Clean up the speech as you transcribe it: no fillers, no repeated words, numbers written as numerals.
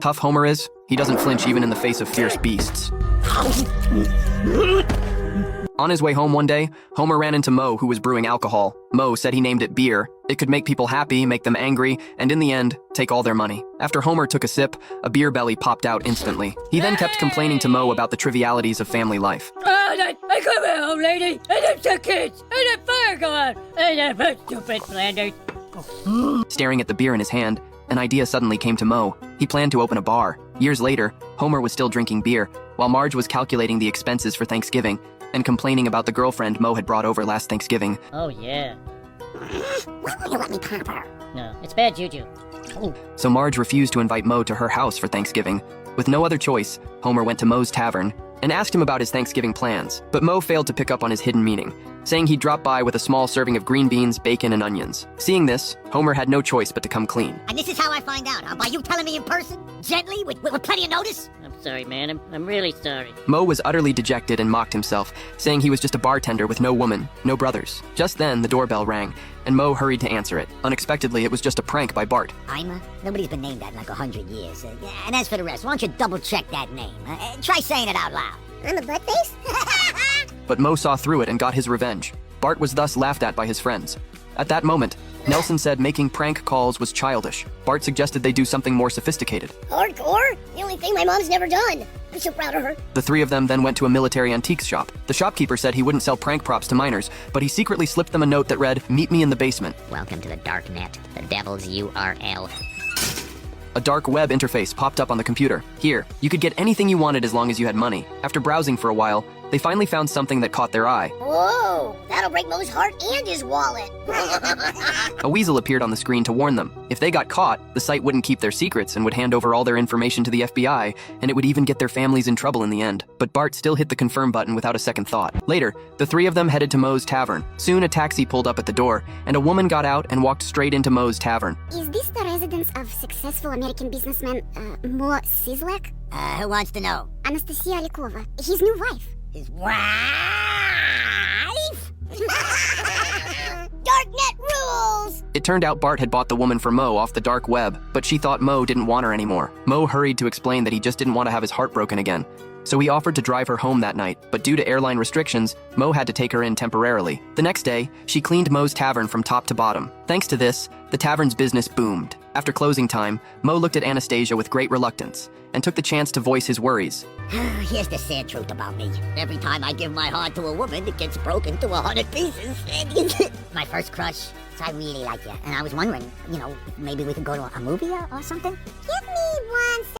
Tough Homer is, he doesn't flinch even in the face of fierce beasts. On his way home one day, Homer ran into Moe, who was brewing alcohol. Moe said he named it beer. It could make people happy, make them angry, and in the end, take all their money. After Homer took a sip, a beer belly popped out instantly. He then kept complaining to Moe about the trivialities of family life. I come home, lady, and there's two kids, and a fire go out, and a stupid Flanders. Staring at the beer in his hand, an idea suddenly came to Moe. He planned to open a bar. Years later, Homer was still drinking beer, while Marge was calculating the expenses for Thanksgiving and complaining about the girlfriend Moe had brought over last Thanksgiving. Oh, yeah. Why won't you let me pop her? No, it's bad juju. Ooh. So Marge refused to invite Moe to her house for Thanksgiving. With no other choice, Homer went to Moe's tavern and asked him about his Thanksgiving plans, but Moe failed to pick up on his hidden meaning, saying he'd drop by with a small serving of green beans, bacon, and onions. Seeing this, Homer had no choice but to come clean. And this is how I find out, huh? By you telling me in person? Gently? With plenty of notice? I'm sorry, man. I'm really sorry. Moe was utterly dejected and mocked himself, saying he was just a bartender with no woman, no brothers. Just then, the doorbell rang, and Moe hurried to answer it. Unexpectedly, it was just a prank by Bart. Ima? Nobody's been named that in like 100 years. And as for the rest, why don't you double-check that name? Try saying it out loud. I'm a buttface? But Moe saw through it and got his revenge. Bart was thus laughed at by his friends. At that moment, Nelson said making prank calls was childish. Bart suggested they do something more sophisticated. Hardcore? The only thing my mom's never done. I'm so proud of her. The three of them then went to a military antiques shop. The shopkeeper said he wouldn't sell prank props to minors, but he secretly slipped them a note that read, "Meet me in the basement." Welcome to the dark net, the devil's URL. A dark web interface popped up on the computer. Here, you could get anything you wanted as long as you had money. After browsing for a while, they finally found something that caught their eye. Whoa, that'll break Moe's heart and his wallet. A weasel appeared on the screen to warn them. If they got caught, the site wouldn't keep their secrets and would hand over all their information to the FBI, and it would even get their families in trouble in the end. But Bart still hit the confirm button without a second thought. Later, the three of them headed to Moe's tavern. Soon, a taxi pulled up at the door, and a woman got out and walked straight into Moe's tavern. Is this the residence of successful American businessman, Mo Sizlak? Who wants to know? Anastasia Rykova, his new wife. His wife? Darknet rules! It turned out Bart had bought the woman for Moe off the dark web, but she thought Moe didn't want her anymore. Moe hurried to explain that he just didn't want to have his heart broken again. So he offered to drive her home that night, but due to airline restrictions, Moe had to take her in temporarily. The next day, she cleaned Moe's tavern from top to bottom. Thanks to this, the tavern's business boomed. After closing time, Moe looked at Anastasia with great reluctance and took the chance to voice his worries. Here's the sad truth about me. Every time I give my heart to a woman, it gets broken to 100 pieces. My first crush, so I really like you. And I was wondering, maybe we could go to a movie or something? Give me 1 second.